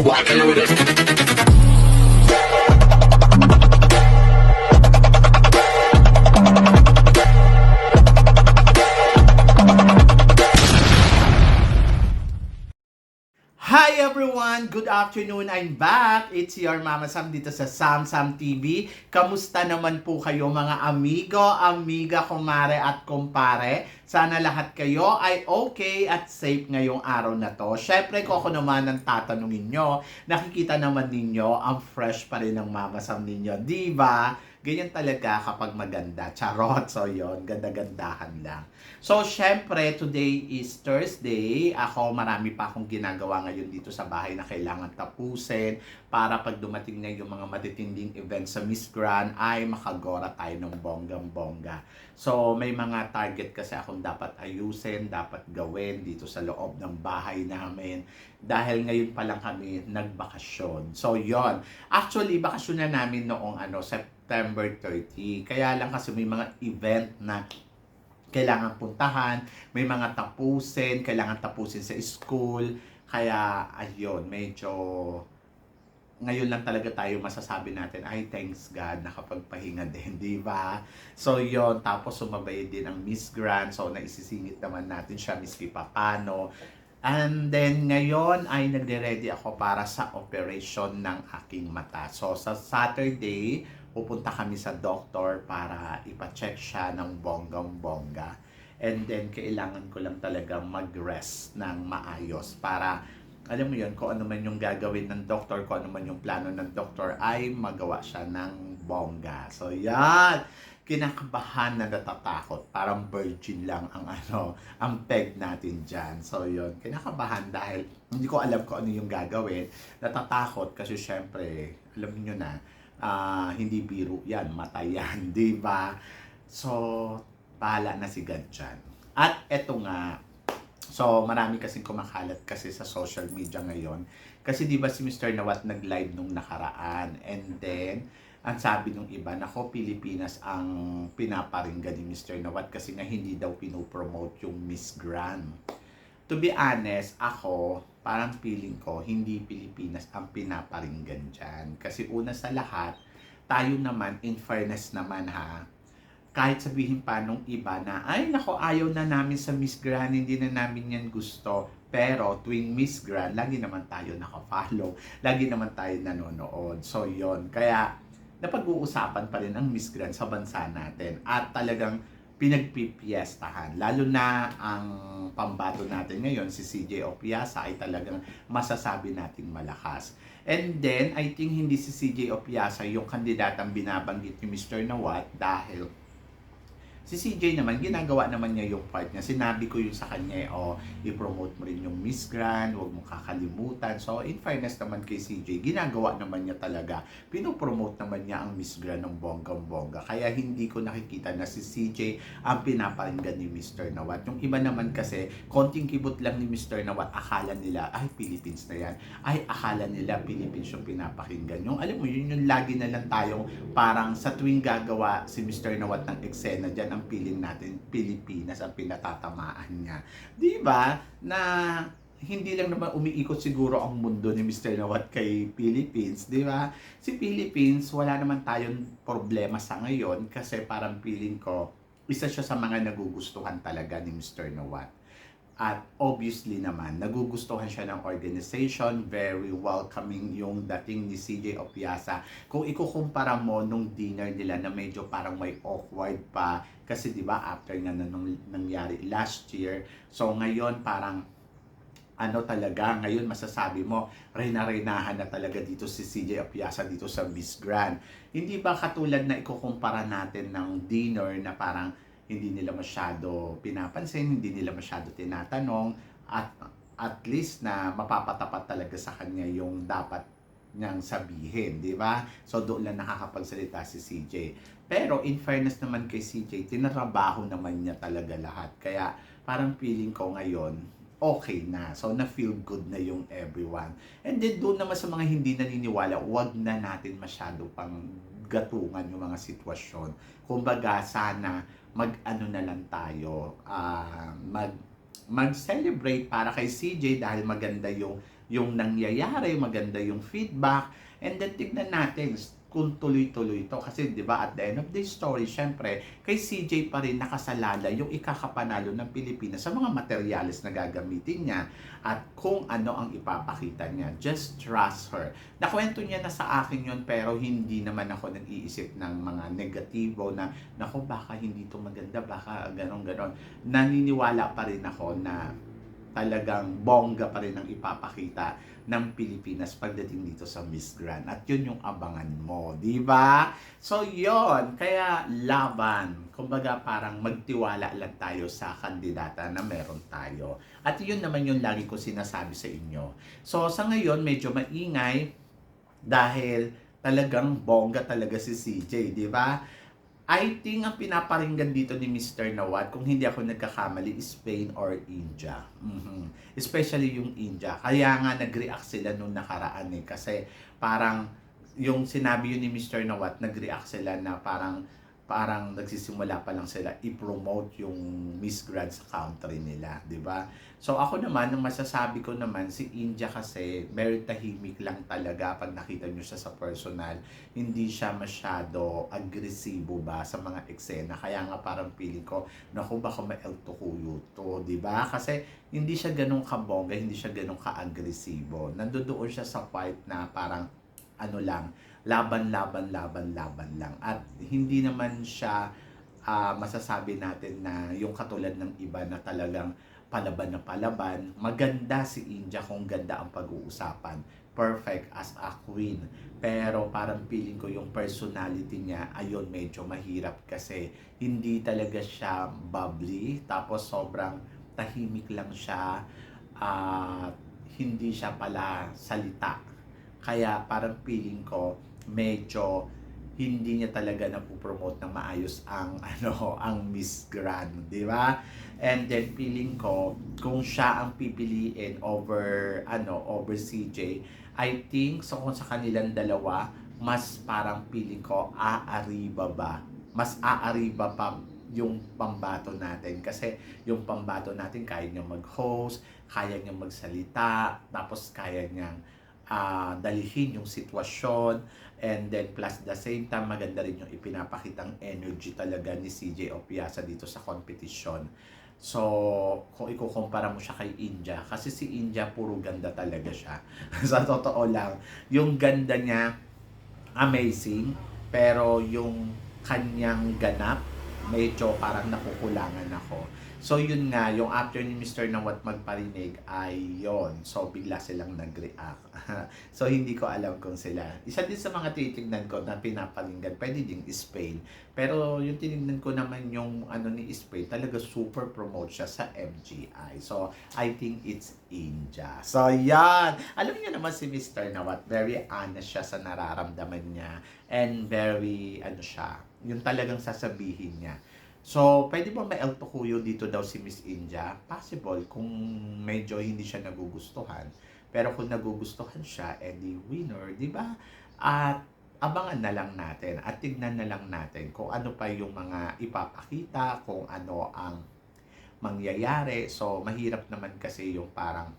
rockin' with it. Hi everyone! Good afternoon! I'm back! It's your Mama Sam dito sa Sam Sam TV. Kamusta naman po kayo mga amigo, amiga, kumare at kumpare? Sana lahat kayo ay okay at safe ngayong araw na to. Syempre kung ako naman ang tatanungin nyo, nakikita naman ninyo ang fresh pa rin ng Mama Sam ninyo. Diba? Ganyan talaga kapag maganda. Charot. So yon, ganda-gandahan lang. So syempre, today is Thursday. Ako marami pa akong ginagawa ngayon dito sa bahay na kailangan tapusin para pag dumating na yung mga matitinding events sa Miss Grand ay makagora tayo ng bonggang-bongga. So may mga target kasi akong dapat ayusin, dapat gawin dito sa loob ng bahay namin dahil ngayon pa lang kami nagbakasyon. So yon. Actually, bakasyon na namin noong September 30. Kaya lang kasi may mga event na kailangan puntahan, may mga tapusin, kailangan tapusin sa school. Kaya, ayun, medyo ngayon lang talaga tayo masasabi natin, ay, thanks God, nakapagpahinga din, di ba? So, yon, tapos sumabay din ang Miss Grand, so naisisingit naman natin siya, miski papano. And then, ngayon ay nagre-ready ako para sa operation ng aking mata. So, sa Saturday, pupunta kami sa doktor para ipa-check siya ng bonggang-bongga. And then, kailangan ko lang talagang mag-rest ng maayos para, alam mo yun, kung ano man yung gagawin ng doktor, kung ano man yung plano ng doktor, ay magawa siya ng bongga. So, yan! Kinakabahan na natatakot. Parang virgin lang ang peg natin dyan. So, yun. Kinakabahan dahil hindi ko alam kung ano yung gagawin. Natatakot kasi syempre, alam niyo na, hindi biro yan, mata yan, di ba? So, bahala na si God dyan. At eto nga, so marami kasing kumakalat kasi sa social media ngayon. Kasi di ba si Mr. Nawat nag-live nung nakaraan, and then, ang sabi nung iba, nako, Pilipinas ang pinaparinggan ni Mr. Nawat kasi nga hindi daw pinopromote yung Miss Grand. To be honest, ako, parang feeling ko, hindi Pilipinas ang pinaparinggan dyan. Kasi una sa lahat, tayo naman, in fairness naman ha, kahit sabihin pa nung iba na, ay nako, ayaw na namin sa Miss Grand, hindi na namin yan gusto. Pero tuwing Miss Grand, lagi naman tayo nakafollow, lagi naman tayo nanonood. So yon, kaya napag-uusapan pa rin ang Miss Grand sa bansa natin at talagang pinagpipiestahan. Lalo na ang pambato natin ngayon, si CJ Opiasa, ay talagang masasabi natin malakas. And then, I think hindi si CJ Opiasa yung kandidatang binabanggit ni Mr. Nawat dahil si CJ naman, ginagawa naman niya yung part niya. Sinabi ko yun sa kanya, i-promote mo rin yung Miss Grand, huwag mo kakalimutan. So, in fairness naman kay CJ, ginagawa naman niya talaga. Pinopromote naman niya ang Miss Grand ng bonggang-bongga. Kaya hindi ko nakikita na si CJ ang pinaparinggan ni Mr. Nawat. Yung iba naman kasi, konting kibot lang ni Mr. Nawat, akala nila, ay, Philippines na yan. Ay, akala nila, Philippines yung pinapakinggan. Yung, alam mo, yun yung lagi na lang tayong parang sa tuwing gagawa si Mr. Nawat ng eksena dyan, ang feeling natin, Pilipinas ang pinatatamaan niya. Di ba? Na hindi lang naman umiikot siguro ang mundo ni Mr. Nawat kay Philippines, di ba? Si Philippines, wala naman tayong problema sa ngayon kasi parang feeling ko, isa siya sa mga nagugustuhan talaga ni Mr. Nawat. At obviously naman, nagugustuhan siya ng organization, very welcoming yung dating ni CJ Opiasa. Kung ikukumpara mo nung dinner nila na medyo parang may awkward pa, kasi di ba after nga nung nangyari last year, so ngayon parang talaga, ngayon masasabi mo, reyna-reynahan na talaga dito si CJ Opiasa dito sa Miss Grand. Hindi ba katulad na ikukumpara natin ng dinner na parang hindi nila masyado pinapansin, hindi nila masyado tinatanong, at least na mapapatapat talaga sa kanya yung dapat niyang sabihin, di ba? So doon lang nakakapagsalita si CJ. Pero in fairness naman kay CJ, tinrabaho naman niya talaga lahat. Kaya parang feeling ko ngayon, okay na. So na-feel good na yung everyone. And then doon naman sa mga hindi naniniwala, wag na natin masyado pang gatungan yung mga sitwasyon. Kumbaga, sana mag-ano na lang tayo, mag-celebrate para kay CJ dahil maganda yung yung nangyayari, maganda yung feedback, and then tignan natin kung tuloy-tuloy ito. Kasi di ba at the end of the story, syempre, kay CJ pa rin nakasalalay yung ikakapanalo ng Pilipinas sa mga materyales na gagamitin niya at kung ano ang ipapakita niya. Just trust her. Nakwento niya na sa akin yun, pero hindi naman ako nag-iisip ng mga negatibo na, naku, baka hindi ito maganda, baka ganon-ganon. Naniniwala pa rin ako na talagang bongga pa rin ang ipapakita ng Pilipinas pagdating dito sa Miss Grand. At yun yung abangan mo, di ba? So yun, kaya laban. Kumbaga parang magtiwala lang tayo sa kandidata na meron tayo. At yun naman yung lagi ko sinasabi sa inyo. So sa ngayon, medyo maingay dahil talagang bongga talaga si CJ, di ba? I think ang pinaparinggan dito ni Mr. Nawat, kung hindi ako nagkakamali, Spain or India. Especially yung India. Kaya nga nag-react sila nung nakaraan kasi parang yung sinabi yun ni Mr. Nawat, nag-react sila na parang nagsisimula pa lang sila i-promote yung Miss Grand sa country nila, di ba? So ako naman, ang masasabi ko naman, si India kasi very tahimik lang talaga pag nakita nyo siya sa personal. Hindi siya masyado agresibo ba sa mga eksena. Kaya nga parang feeling ko, naku, baka ma-El Tocuyo to, di ba? Kasi hindi siya ganun kabongga, hindi siya ganun ka-agresibo. Nandoon siya sa fight na parang ano lang, laban lang. At hindi naman siya masasabi natin na yung katulad ng iba na talagang palaban na palaban. Maganda si India kung ganda ang pag-uusapan. Perfect as a queen. Pero parang feeling ko yung personality niya, ayun, medyo mahirap kasi hindi talaga siya bubbly. Tapos sobrang tahimik lang siya. Hindi siya pala salita. Kaya parang feeling ko medyo hindi niya talaga napopromote ng maayos ang ang Miss Grand, di ba? And then feeling ko kung siya ang pipiliin over CJ, I think so kung sa kanilang dalawa, mas parang feeling ko aariba ba? Mas aariba pa yung pambato natin kasi yung pambato natin kaya niyang mag-host, kaya niyang magsalita, tapos kaya niyang dalihin yung sitwasyon, and then plus the same time maganda rin yung ipinapakitang energy talaga ni CJ Opiasa dito sa competition. So kung ikukumpara mo siya kay India, kasi si India puro ganda talaga siya. Sa totoo lang, yung ganda niya amazing, pero yung kanyang ganap medyo parang nakukulangan ako. So yun nga, yung after ni Mr. Nawat magparinig ay yon. So bigla silang nag-react. So hindi ko alam kung sila. Isa din sa mga titignan ko na pinaparinggan, pwede ding Spain. Pero yung tinignan ko naman yung ni Spain, talaga super promote siya sa MGI. So I think it's India. So yan. Alam niyo naman si Mr. Nawat, very honest siya sa nararamdaman niya. And very, yung talagang sasabihin niya. So, pwede ba ma-El Tocuyo dito daw si Miss India? Possible kung medyo hindi siya nagugustuhan. Pero kung nagugustuhan siya, edi winner, di ba? At abangan na lang natin at tignan na lang natin kung ano pa yung mga ipapakita, kung ano ang mangyayari. So, mahirap naman kasi yung parang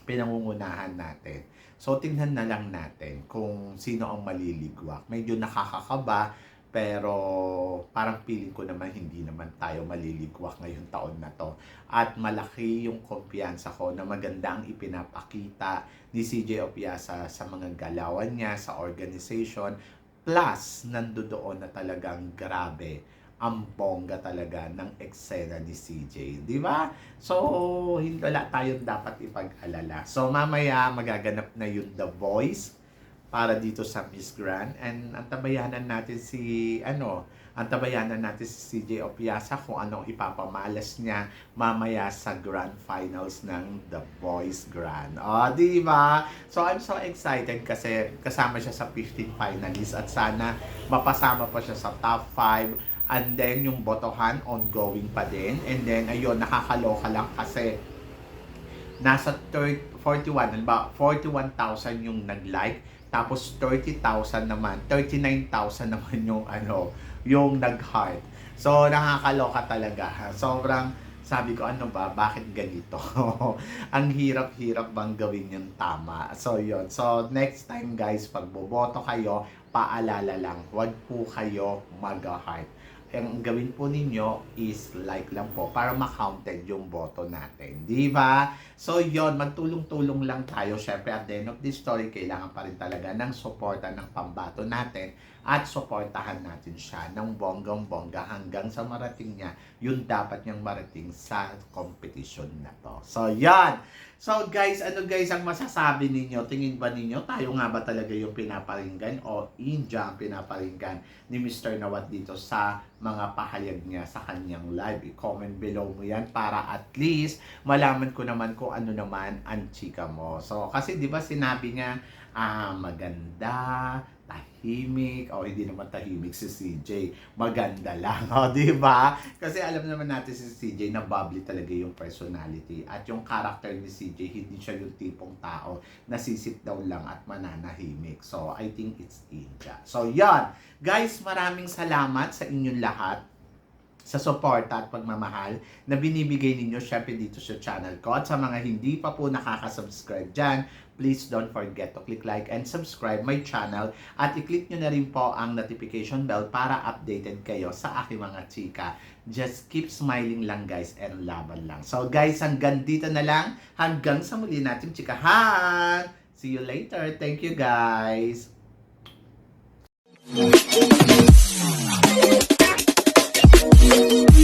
pinangungunahan natin. So, tingnan na lang natin kung sino ang maliligwak. Medyo nakakakaba, pero parang feeling ko naman hindi naman tayo maliligwak ngayong taon na to. At malaki yung kumpiyansa ko na maganda ang ipinapakita ni CJ Opiasa sa mga galawan niya, sa organization. Plus, nandoon na talagang grabe ang bongga talaga ng eksena ni CJ. Di ba? So, wala tayong dapat ipag-alala. So, mamaya magaganap na yung The Voice para dito sa Miss Grand, and antabayanan natin si CJ Opiasa kung anong ipapamalas niya mamaya sa Grand Finals ng The Voice Grand. Di ba? So I'm so excited kasi kasama siya sa 15 finalists at sana mapasama pa siya sa top 5, and then yung botohan ongoing pa din, and then ayun, nakakaloka lang kasi nasa 41,000 yung nag-like. Tapos 39,000 naman yung yung nag-heart. So nakakaloka talaga. Sabi ko, ano ba? Bakit ganito? Ang hirap-hirap bang gawin yung tama? So, yun. So, next time guys, pag boboto kayo, paalala lang, huwag po kayo mag-heart. Ang gawin po ninyo is like lang po para ma-counted yung boto natin. Di ba? So, yun. Magtulong-tulong lang tayo. Syempre, at the end of this story, kailangan pa rin talaga ng suporta ng pambato natin at suportahan natin siya ng bonggang-bongga hanggang sa marating niya yun dapat niyang marating sa competition na to. So, yan. So, guys, ano guys ang masasabi ninyo? Tingin ba ninyo tayo nga ba talaga yung pinaparinggan o India ang pinaparinggan ni Mr. Nawat dito sa mga pahayag niya sa kanyang live? I-comment below mo yan para at least malaman ko naman kung ano naman ang chika mo. So, kasi di ba sinabi niya, maganda, tahimik, o hindi naman tahimik si CJ, maganda lang, o di ba? Kasi alam naman natin si CJ na bubbly talaga yung personality at yung character ni CJ, hindi siya yung tipong tao na sisit down lang at mananahimik. So, I think it's India. So, yan. Guys, maraming salamat sa inyong lahat sa suporta at pagmamahal na binibigay ninyo syempre dito sa channel ko. At sa mga hindi pa po nakaka-subscribe dyan, please don't forget to click like and subscribe my channel at i-click nyo na rin po ang notification bell para updated kayo sa aking mga chika. Just keep smiling lang guys and laban lang. So guys, hanggang dito na lang. Hanggang sa muli natin chikahan. See you later. Thank you guys. Thank you.